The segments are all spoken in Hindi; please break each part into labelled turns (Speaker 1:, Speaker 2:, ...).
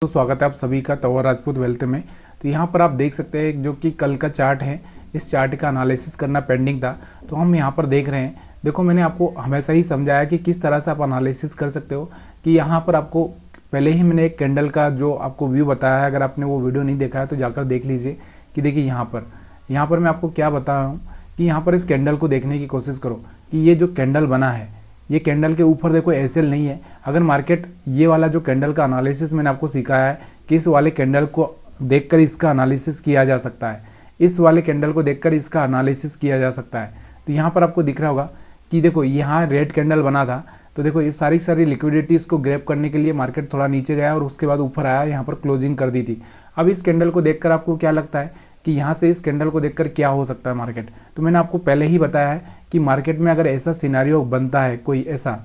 Speaker 1: तो स्वागत है आप सभी का तंवर राजपूत वेल्थ में। तो यहाँ पर आप देख सकते हैं जो कि कल का चार्ट है, इस चार्ट का एनालिसिस करना पेंडिंग था, तो हम यहाँ पर देख रहे हैं। देखो, मैंने आपको हमेशा ही समझाया कि किस तरह से आप एनालिसिस कर सकते हो। कि यहाँ पर आपको पहले ही मैंने एक कैंडल का जो आपको व्यू बताया है, अगर आपने वो वीडियो नहीं देखा है तो जाकर देख लीजिए। कि देखिए यहाँ पर मैं आपको क्या बता रहा हूँ कि यहाँ पर इस कैंडल को देखने की कोशिश करो कि ये जो कैंडल बना है, ये कैंडल के ऊपर देखो एसएल नहीं है। अगर मार्केट ये वाला जो कैंडल का एनालिसिस मैंने आपको सिखाया है कि इस वाले कैंडल को देखकर इसका एनालिसिस किया जा सकता है, इस वाले कैंडल को देखकर इसका एनालिसिस किया जा सकता है। तो यहाँ पर आपको दिख रहा होगा कि देखो यहाँ रेड कैंडल बना था, तो देखो ये सारी लिक्विडिटीज़ को ग्रैब करने के लिए मार्केट थोड़ा नीचे गया और उसके बाद ऊपर आया, यहाँ पर क्लोजिंग कर दी थी। अब इस कैंडल को देखकर आपको क्या लगता है कि यहाँ से इस कैंडल को देखकर क्या हो सकता है मार्केट? तो मैंने आपको पहले ही बताया है कि मार्केट में अगर ऐसा सिनेरियो बनता है, कोई ऐसा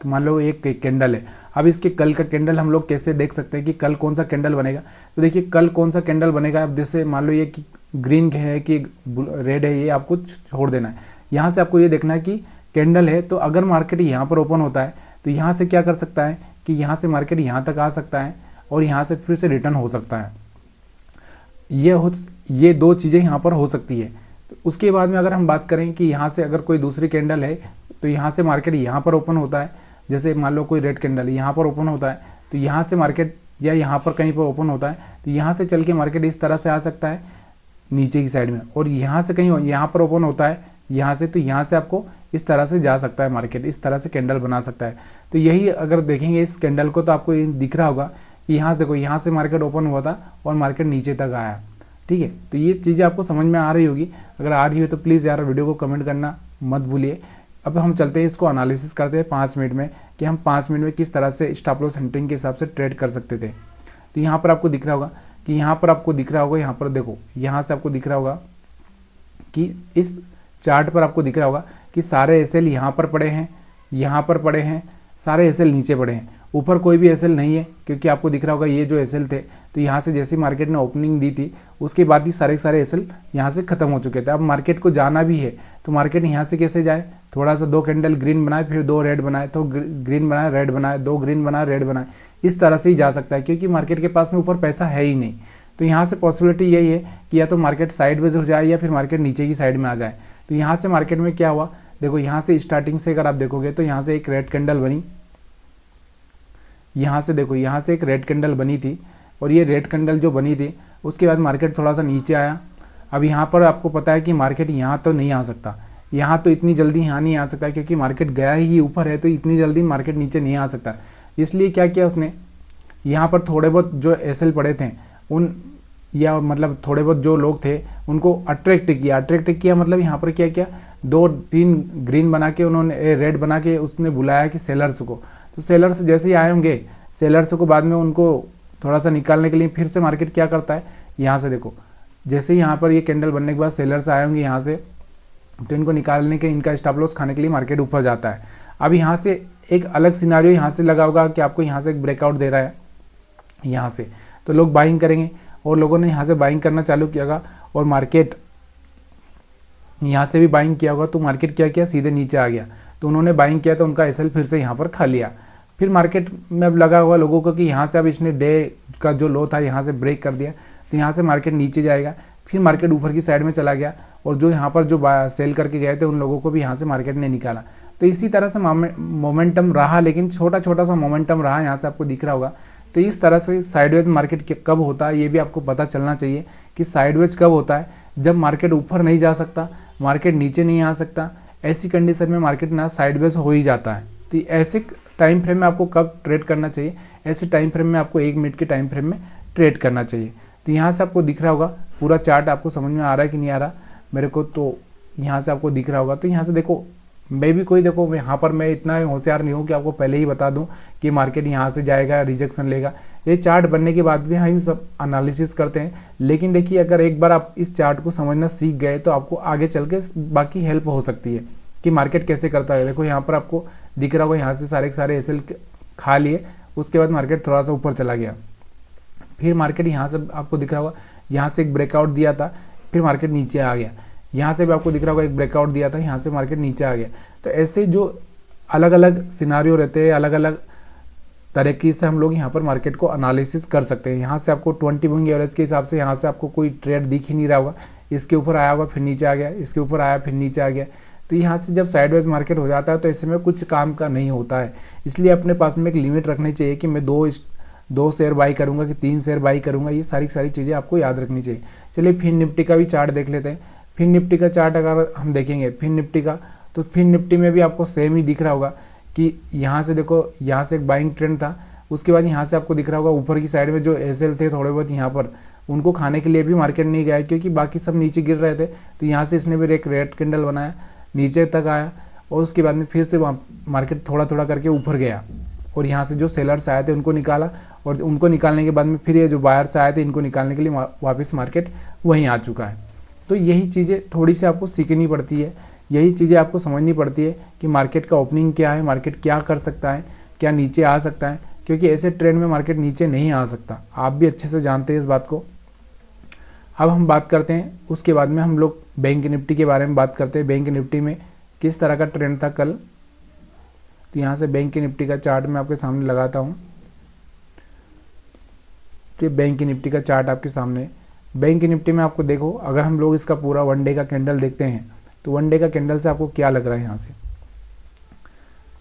Speaker 1: मान लो एक कैंडल है, अब इसके कल का कैंडल हम लोग कैसे देख सकते हैं कि कल कौन सा कैंडल बनेगा? तो देखिए कल कौन सा कैंडल बनेगा। अब जैसे मान लो ये कि ग्रीन है कि रेड है, ये आपको छोड़ देना है। यहाँ से आपको ये देखना है कि कैंडल है, तो अगर मार्केट यहाँ पर ओपन होता है तो यहाँ से क्या कर सकता है कि यहाँ से मार्केट यहाँ तक आ सकता है और यहाँ से फिर से रिटर्न हो सकता है। ये दो चीज़ें यहाँ पर हो सकती है। तो उसके बाद में अगर हम बात करें कि यहाँ से अगर कोई दूसरी कैंडल है, तो यहाँ से मार्केट यहाँ पर ओपन होता है, जैसे मान लो कोई रेड कैंडल यहाँ पर ओपन होता है, तो यहाँ से मार्केट या यहाँ पर कहीं पर ओपन होता है, तो यहाँ से चल के मार्केट इस तरह से आ सकता है नीचे की साइड में, और यहाँ से कहीं यहाँ पर ओपन होता है यहाँ से, तो यहाँ से आपको इस तरह से जा सकता है मार्केट, इस तरह से कैंडल बना सकता है। तो यही अगर देखेंगे इस कैंडल को तो आपको ये दिख रहा होगा कि यहाँ देखो यहाँ से मार्केट ओपन हुआ था और मार्केट नीचे तक आया। ठीक है, तो ये चीज़ें आपको समझ में आ रही होगी। अगर आ रही हो तो प्लीज़ यार वीडियो को कमेंट करना मत भूलिए। अब हम चलते हैं, इसको एनालिसिस करते हैं 5 मिनट में कि हम 5 मिनट में किस तरह से स्टॉप लॉस हंटिंग के हिसाब से ट्रेड कर सकते थे। तो यहाँ पर आपको दिख रहा होगा कि यहाँ पर देखो यहाँ से आपको दिख रहा होगा कि इस चार्ट पर आपको दिख रहा होगा कि सारे एसएल यहाँ पर पड़े हैं, यहाँ पर पड़े हैं, सारे एसएल नीचे पड़े हैं, ऊपर कोई भी एसएल नहीं है। क्योंकि आपको दिख रहा होगा ये जो एसएल थे, तो यहाँ से जैसे मार्केट ने ओपनिंग दी थी उसके बाद ही सारे एसएल यहाँ से खत्म हो चुके थे। अब मार्केट को जाना भी है तो मार्केट यहाँ से कैसे जाए? थोड़ा सा 2 कैंडल ग्रीन बनाए, फिर 2 रेड बनाए, तो ग्रीन बनाए रेड बनाए, 2 ग्रीन बनाए रेड बनाए, इस तरह से ही जा सकता है। क्योंकि मार्केट के पास में ऊपर पैसा है ही नहीं, तो यहाँ से पॉसिबिलिटी यही है कि या तो मार्केट साइडवेज हो जाए या फिर मार्केट नीचे की साइड में आ जाए। तो यहाँ से मार्केट में क्या हुआ, देखो यहाँ से स्टार्टिंग से अगर आप देखोगे तो यहाँ से एक रेड कैंडल बनी, यहाँ से देखो यहाँ से एक रेड कैंडल बनी थी, और ये रेड कैंडल जो बनी थी उसके बाद मार्केट थोड़ा सा नीचे आया। अब यहाँ पर आपको पता है कि मार्केट यहाँ तो नहीं आ सकता, यहाँ तो इतनी जल्दी यहाँ नहीं आ सकता, क्योंकि मार्केट गया ही ऊपर है, तो इतनी जल्दी मार्केट नीचे नहीं आ सकता। इसलिए क्या किया उसने, यहाँ पर थोड़े बहुत जो एसएल पड़े थे उन, या मतलब थोड़े बहुत जो लोग थे उनको अट्रैक्ट किया मतलब यहाँ पर क्या किया, 2-3 ग्रीन बना के उन्होंने रेड बना के उसने बुलाया कि सेलर्स को। तो सेलर्स जैसे ही आए होंगे, सेलर्स को बाद में उनको थोड़ा सा निकालने के लिए फिर से मार्केट क्या करता है, यहाँ से देखो जैसे ही यहाँ पर ये कैंडल बनने के बाद सेलर्स आए होंगे यहाँ से, तो इनको निकालने के, इनका स्टॉप लॉस खाने के लिए मार्केट ऊपर जाता है। अब यहाँ से एक अलग सिनारियो यहाँ से लगा होगा कि आपको यहाँ से एक ब्रेकआउट दे रहा है यहाँ से, तो लोग बाइंग करेंगे, और लोगों ने यहाँ से बाइंग करना चालू किया होगा और मार्केट यहाँ से भी बाइंग किया होगा, तो मार्केट क्या किया, सीधे नीचे आ गया। तो उन्होंने बाइंग किया तो उनका एसएल फिर से यहाँ पर खा लिया। फिर मार्केट में अब लगा हुआ लोगों को कि यहाँ से अब इसने डे का जो लो था यहाँ से ब्रेक कर दिया, तो यहाँ से मार्केट नीचे जाएगा। फिर मार्केट ऊपर की साइड में चला गया, और जो यहाँ पर जो सेल करके गए थे उन लोगों को भी यहाँ से मार्केट ने निकाला। तो इसी तरह से मोमेंटम रहा, लेकिन छोटा सा मोमेंटम रहा, यहाँ से आपको दिख रहा होगा। तो इस तरह से साइडवेज मार्केट कब होता है ये भी आपको पता चलना चाहिए कि साइडवेज कब होता है, जब मार्केट ऊपर नहीं जा सकता, मार्केट नीचे नहीं आ सकता, ऐसी कंडीशन में मार्केट ना साइडवेज हो ही जाता है। तो ऐसे टाइम फ्रेम में आपको कब ट्रेड करना चाहिए, ऐसे टाइम फ्रेम में आपको 1 मिनट के टाइम फ्रेम में ट्रेड करना चाहिए। तो यहाँ से आपको दिख रहा होगा पूरा चार्ट, आपको समझ में आ रहा है कि नहीं आ रहा मेरे को, तो यहाँ से आपको दिख रहा होगा। तो यहाँ से देखो, मैं भी कोई देखो यहाँ पर मैं इतना होशियार नहीं हूँ कि आपको पहले ही बता दूँ कि मार्केट यहाँ से जाएगा, रिजेक्शन लेगा। ये चार्ट बनने के बाद भी हम सब एनालिसिस करते हैं, लेकिन देखिए अगर एक बार आप इस चार्ट को समझना सीख गए तो आपको आगे चल के बाकी हेल्प हो सकती है कि मार्केट कैसे करता है। देखो यहाँ पर आपको दिख रहा होगा यहाँ से सारे एसएल खा लिए, उसके बाद मार्केट थोड़ा सा ऊपर चला गया, फिर मार्केट यहाँ से आपको दिख रहा होगा यहाँ से एक ब्रेकआउट दिया था, फिर मार्केट नीचे आ गया। यहाँ से भी आपको दिख रहा होगा एक ब्रेकआउट दिया था, यहाँ से मार्केट नीचे आ गया। तो ऐसे जो अलग अलग सिनारियो रहते हैं, अलग अलग तरीके से हम लोग यहाँ पर मार्केट को एनालिसिस कर सकते हैं। यहाँ से आपको 20 मूविंग एवरेज के हिसाब से यहाँ से आपको कोई ट्रेड दिख ही नहीं रहा होगा, इसके ऊपर आया होगा फिर नीचे आ गया, इसके ऊपर आया फिर नीचे आ गया। तो यहाँ से जब साइडवेज मार्केट हो जाता है तो ऐसे में कुछ काम का नहीं होता है। इसलिए अपने पास में एक लिमिट रखनी चाहिए कि मैं दो शेयर बाई करूँगा कि 3 शेयर बाई करूँगा, ये सारी चीज़ें आपको याद रखनी चाहिए। चलिए फिन निफ्टी का भी चार्ट देख लेते हैं। फिन निफ्टी का चार्ट अगर हम देखेंगे फिन निफ्टी का, तो फिन निफ्टी में भी आपको सेम ही दिख रहा होगा कि यहाँ से देखो, यहाँ से एक बाइंग ट्रेंड था, उसके बाद यहाँ से आपको दिख रहा होगा ऊपर की साइड में जो एसएल थे थोड़े बहुत यहाँ पर, उनको खाने के लिए भी मार्केट नहीं गया क्योंकि बाकी सब नीचे गिर रहे थे। तो यहाँ से इसने भी एक रेड कैंडल बनाया, नीचे तक आया और उसके बाद में फिर से मार्केट थोड़ा थोड़ा करके ऊपर गया और यहाँ से जो सेलर्स आए थे उनको निकाला और उनको निकालने के बाद में फिर ये जो बायर्स आए थे इनको निकालने के लिए वापस मार्केट वहीं आ चुका है। तो यही चीज़ें थोड़ी सी आपको सीखनी पड़ती है, यही चीज़ें आपको समझनी पड़ती है कि मार्केट का ओपनिंग क्या है, मार्केट क्या कर सकता है, क्या नीचे आ सकता है, क्योंकि ऐसे ट्रेंड में मार्केट नीचे नहीं आ सकता। आप भी अच्छे से जानते हैं इस बात को। अब हम बात करते हैं, उसके बाद में हम लोग बैंक निफ्टी के बारे में बात करते हैं। बैंक निफ्टी में किस तरह का ट्रेंड था कल, तो यहाँ से बैंक निफ्टी का चार्ट मैं आपके सामने लगाता हूँ। तो बैंक निफ्टी का चार्ट आपके सामने, बैंक निफ्टी में आपको देखो, अगर हम लोग इसका पूरा 1 डे का कैंडल देखते हैं तो 1 डे का कैंडल से आपको क्या लग रहा है,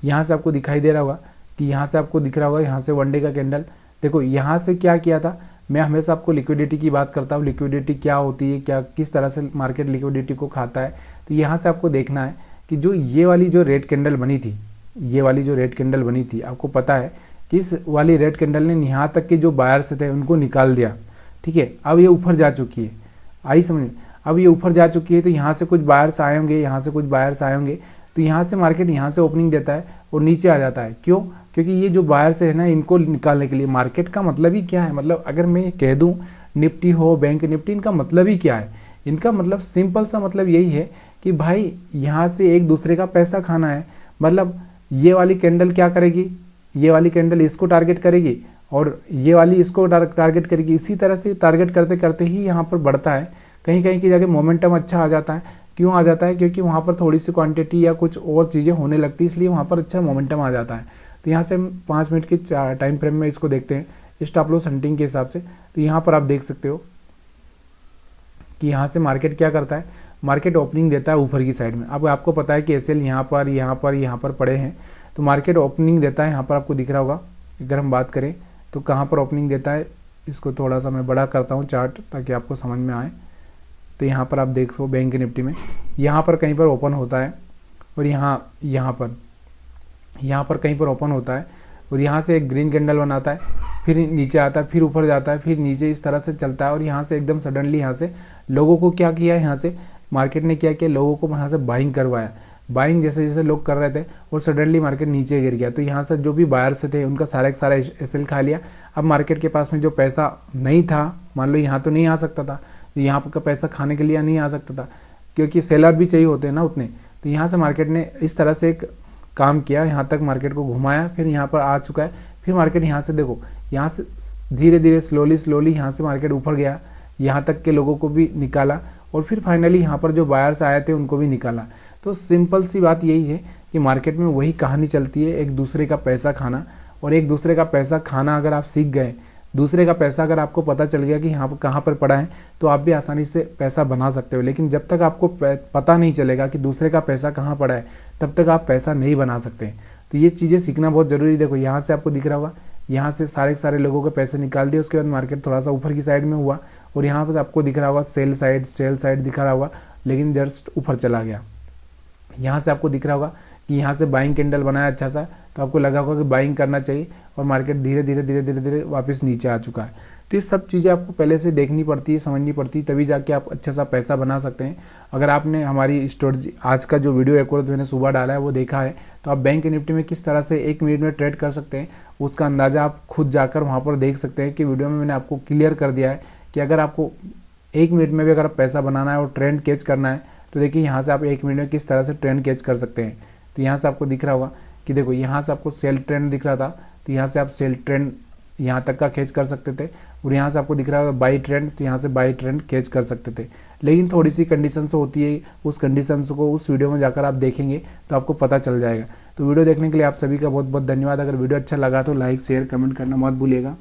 Speaker 1: यहाँ से आपको दिखाई दे रहा होगा कि यहाँ से आपको दिख रहा होगा, यहाँ से 1 डे का कैंडल देखो, यहाँ से क्या किया था। मैं हमेशा आपको लिक्विडिटी की बात करता हूँ, लिक्विडिटी क्या होती है, क्या किस तरह से मार्केट लिक्विडिटी को खाता है। तो यहाँ से आपको देखना है कि जो ये वाली जो रेड कैंडल बनी थी, ये वाली जो रेड कैंडल बनी थी, आपको पता है कि इस वाली रेड कैंडल ने यहाँ तक के जो बायर्स थे उनको निकाल दिया, ठीक है। अब ये ऊपर जा चुकी है, आई समझ, अब ये ऊपर जा चुकी है तो यहाँ से कुछ बायर्स आए होंगे, यहाँ से कुछ बायर्स आए होंगे, तो यहाँ से मार्केट यहाँ से ओपनिंग देता है और नीचे आ जाता है। क्यों? क्योंकि ये जो बायर्स है ना, इनको निकालने के लिए मार्केट का मतलब ही क्या है, मतलब अगर मैं कह दूँ निफ्टी हो बैंक निफ्टी, इनका मतलब ही क्या है, इनका मतलब सिंपल सा मतलब यही है कि भाई यहाँ से एक दूसरे का पैसा खाना है। मतलब ये वाली कैंडल क्या करेगी, ये वाली कैंडल इसको टारगेट करेगी और ये वाली इसको टारगेट करेगी। इसी तरह से टारगेट करते करते ही यहाँ पर बढ़ता है, कहीं कहीं की जगह मोमेंटम अच्छा आ जाता है। क्यों आ जाता है? क्योंकि वहाँ पर थोड़ी सी क्वांटिटी या कुछ और चीज़ें होने लगती है, इसलिए वहाँ पर अच्छा मोमेंटम आ जाता है। तो यहाँ से हम 5 मिनट के टाइम फ्रेम में इसको देखते हैं स्टॉप लॉस हंटिंग के हिसाब से। तो यहाँ पर आप देख सकते हो कि यहाँ से मार्केट क्या करता है, मार्केट ओपनिंग देता है ऊपर की साइड में। अब आपको पता है कि एसएल यहाँ पर पड़े हैं, तो मार्केट ओपनिंग देता है। यहाँ पर आपको दिख रहा होगा, अगर हम बात करें तो कहाँ पर ओपनिंग देता है, इसको थोड़ा सा मैं बड़ा करता हूँ चार्ट ताकि आपको समझ में आए। तो यहाँ पर आप देख सो बैंक निफ्टी में यहाँ पर कहीं पर ओपन होता है और यहाँ पर कहीं पर ओपन होता है और यहाँ से एक ग्रीन कैंडल बनाता है, फिर नीचे आता है, फिर ऊपर जाता है, फिर नीचे, इस तरह से चलता है। और यहाँ से एकदम सडनली यहाँ से लोगों को क्या किया, यहाँ से मार्केट ने क्या किया, लोगों को यहाँ से बाइंग करवाया। बाइंग जैसे जैसे लोग कर रहे थे और सडनली मार्केट नीचे गिर गया। तो यहाँ से जो भी बायर्स थे उनका सारा एसएल खा लिया। अब मार्केट के पास में जो पैसा नहीं था, मान लो यहाँ तो नहीं आ सकता था, तो यहाँ का पैसा खाने के लिए नहीं आ सकता था क्योंकि सेलर भी चाहिए होते हैं ना उतने। तो यहाँ से मार्केट ने इस तरह से एक काम किया, यहाँ तक मार्केट को घुमाया, फिर यहाँ पर आ चुका है। फिर मार्केट यहाँ से देखो, यहाँ से धीरे धीरे स्लोली यहाँ से मार्केट ऊपर गया, यहाँ तक के लोगों को भी निकाला और फिर फाइनली यहाँ पर जो बायर्स आए थे उनको भी निकाला। तो सिंपल सी बात यही है कि मार्केट में वही कहानी चलती है, एक दूसरे का पैसा खाना। और एक दूसरे का पैसा खाना अगर आप सीख गए, दूसरे का पैसा अगर आपको पता चल गया कि यहाँ पर कहाँ पर पड़ा है, तो आप भी आसानी से पैसा बना सकते हो। लेकिन जब तक आपको पता नहीं चलेगा कि दूसरे का पैसा कहाँ पड़ा है, तब तक आप पैसा नहीं बना सकते। तो ये चीज़ें सीखना बहुत ज़रूरी। देखो यहाँ से आपको दिख रहा होगा, यहाँ से सारे लोगों के पैसे निकाल दिए, उसके बाद मार्केट थोड़ा सा ऊपर की साइड में हुआ और यहाँ पर आपको दिख रहा होगा सेल साइड दिख रहा होगा, लेकिन जस्ट ऊपर चला गया। यहाँ से आपको दिख रहा होगा कि यहाँ से बाइंग कैंडल बनाया अच्छा सा, तो आपको लगा होगा कि बाइंग करना चाहिए और मार्केट धीरे धीरे वापस नीचे आ चुका है। तो ये सब चीज़ें आपको पहले से देखनी पड़ती है, समझनी पड़ती है, तभी जाके आप अच्छा सा पैसा बना सकते हैं। अगर आपने हमारी स्ट्रेटजी आज का जो वीडियो एक और मैंने सुबह डाला है वो देखा है, तो आप बैंक निफ्टी में किस तरह से 1 मिनट में ट्रेड कर सकते हैं उसका अंदाज़ा आप खुद जाकर वहाँ पर देख सकते हैं कि वीडियो में मैंने आपको क्लियर कर दिया है कि अगर आपको 1 मिनट में भी अगर पैसा बनाना है और ट्रेंड कैच करना है, तो देखिए यहाँ से आप 1 मिनट में किस तरह से ट्रेंड कैच कर सकते हैं। तो यहाँ से आपको दिख रहा होगा कि देखो यहाँ से आपको सेल ट्रेंड दिख रहा था, तो यहाँ से आप सेल ट्रेंड यहाँ तक का कैच कर सकते थे और यहाँ से आपको दिख रहा है बाई ट्रेंड, तो यहाँ से बाई ट्रेंड कैच कर सकते थे। लेकिन थोड़ी सी कंडीशंस होती है, उस कंडीशंस को उस वीडियो में जाकर आप देखेंगे तो आपको पता चल जाएगा। तो वीडियो देखने के लिए आप सभी का बहुत बहुत धन्यवाद। अगर वीडियो अच्छा लगा तो लाइक शेयर कमेंट करना मत भूलिएगा।